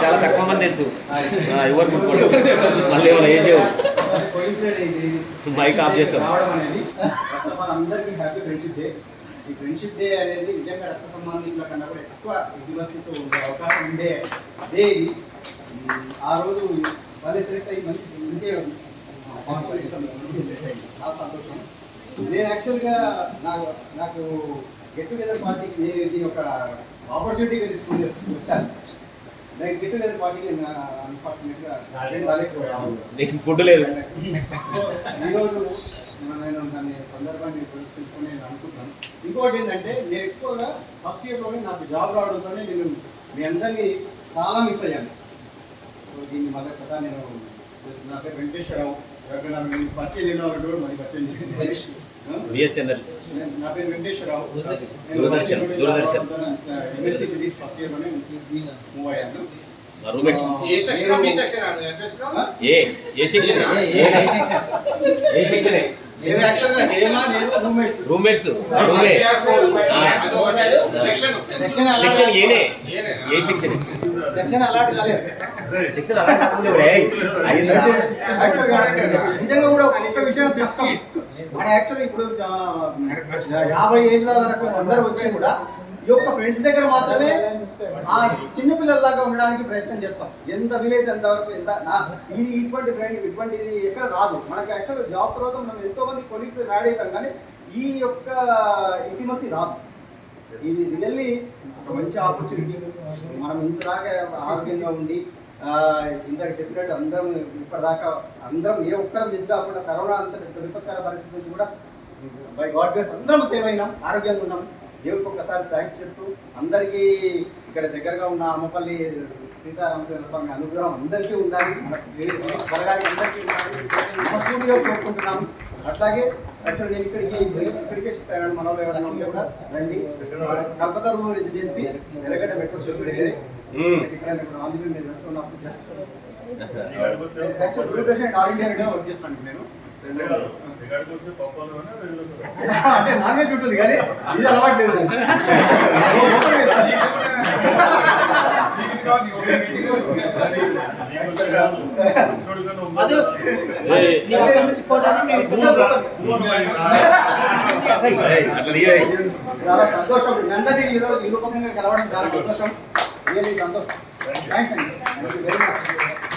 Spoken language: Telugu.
చాలా తక్కువ మంది తెలుసు. ఎవరు మళ్ళీ ఏమైనా వేసేవు మైక్ ఆఫ్ చేస్తాం. ఫస్ట్ ఆఫ్ ఆల్ అందరికీ హ్యాపీ ఫ్రెండ్షిప్ డే. ఈ ఫ్రెండ్షిప్ డే అనేది నిజంగా రక్త సంబంధికుల కన్నా కూడా ఎక్కువ దివసంతో ఉండే అవకాశం ఉండే డే ఇది. ఆ రోజు వాళ్ళే సెలెక్ట్ అయ్యి మంచి చాలా సంతోషం. నేను యాక్చువల్గా నాకు గెట్ టుగెదర్ పార్టీకి నేను ఇది ఒక ఆపర్చునిటీగా తీసుకుని వచ్చాను. నేను గెట్ టుగెదర్ పార్టీకి అన్ఫార్చునేట్గా రాలేకపోయాను, ఫుడ్ లేదు. సో ఈరోజు నేను దాన్ని సందర్భాన్ని తెలుసుకుని నేను అనుకుంటాను. ఇంకోటి ఏంటంటే నేను ఎక్కువగా ఫస్ట్ ఇయర్లోనే నాకు జాబ్ రావడంతోనే నేను మీ అందరినీ చాలా మిస్ అయ్యాను. సో దీన్ని మళ్ళీ కదా నేను నా పేరు వెంకటేశ్వరరావు. ఎవరైనా నేను పరిచయం లేని వాళ్ళు కూడా మరి పరిచయం చేసింది. నా పేరు వెంకటేశ్వరరావు. ఎంఎస్సీ ఫిజిక్స్ ఫస్ట్ ఇయర్లోనే మూవ్ అయ్యాను. రూమ్మేట్స్ నిజంగా కూడా ఒక విషయం స్పష్టం. మన యాక్చువల్లీ ఇప్పుడు 50 ఏళ్ళ వరకు అందరూ వచ్చి కూడా ఈ యొక్క ఫ్రెండ్స్ దగ్గర మాత్రమే ఆ చిన్నపిల్లల్లాగా ఉండడానికి ప్రయత్నం చేస్తాం. ఎంత వీలైతే అంతవరకు. ఇది ఇటువంటి ఫ్రెండ్ ఇటువంటిది ఎక్కడ రాదు మనకు. యాక్చువల్గా జాబ్ తర్వాత మనం ఎంతో మంది కొలీగ్స్ యాడ్ అవుతాం, కానీ ఈ యొక్క ఇంటిమసీ రాదు. ఇది రియల్లీ ఒక మంచి ఆపర్చునిటీ. మనం ఇంతదాకా ఆరోగ్యంగా ఉండి ఇందాక చెప్పినట్టు అందరం ఇప్పటిదాకా అందరం ఏ ఒక్కరం మిస్ కాకుండా కరోనా అంత పెద్ద విపత్కర పరిస్థితి నుంచి కూడా బై గాడ్ గ్రేస్ అందరం సేవ్ అయినాం, ఆరోగ్యంగా ఉన్నాం. దేవుడికి ఒక్కసారి థ్యాంక్స్ చెప్తూ అందరికీ ఇక్కడ దగ్గరగా ఉన్న అమ్మపల్లి సీతారామచంద్ర స్వామి అనుగ్రహం అందరికీ ఉండాలి, త్వరగానే అందరికీ ఉండాలి మనస్ఫూర్తిగా కోరుకుంటున్నాను. అట్లాగే యాక్చువల్ నేను ఇక్కడికే షిఫ్ట్ అయ్యాను. మన వాళ్ళు ఎవరైనా ఉంటే కూడా రండి. Kalpataru residency Erragadda metro station దగ్గరే. ఇక్కడ ఆంధ్రప్రదేశ్ నేను వెళ్తున్నప్పుడు యాక్చువల్ రూపేషన్ ఆల్ ఇండియా రేడియో వర్క్ చేస్తాను నేను. అంటే నాన్ వెజ్ ఉంటుంది కానీ ఇది అలవాట్లేదు. చాలా సంతోషం. మీ అందరినీ ఈరోజు ఈ రూపంగా కలవడం చాలా సంతోషం. రియల్లీ సంతోషం. థ్యాంక్స్ అండి. Very much.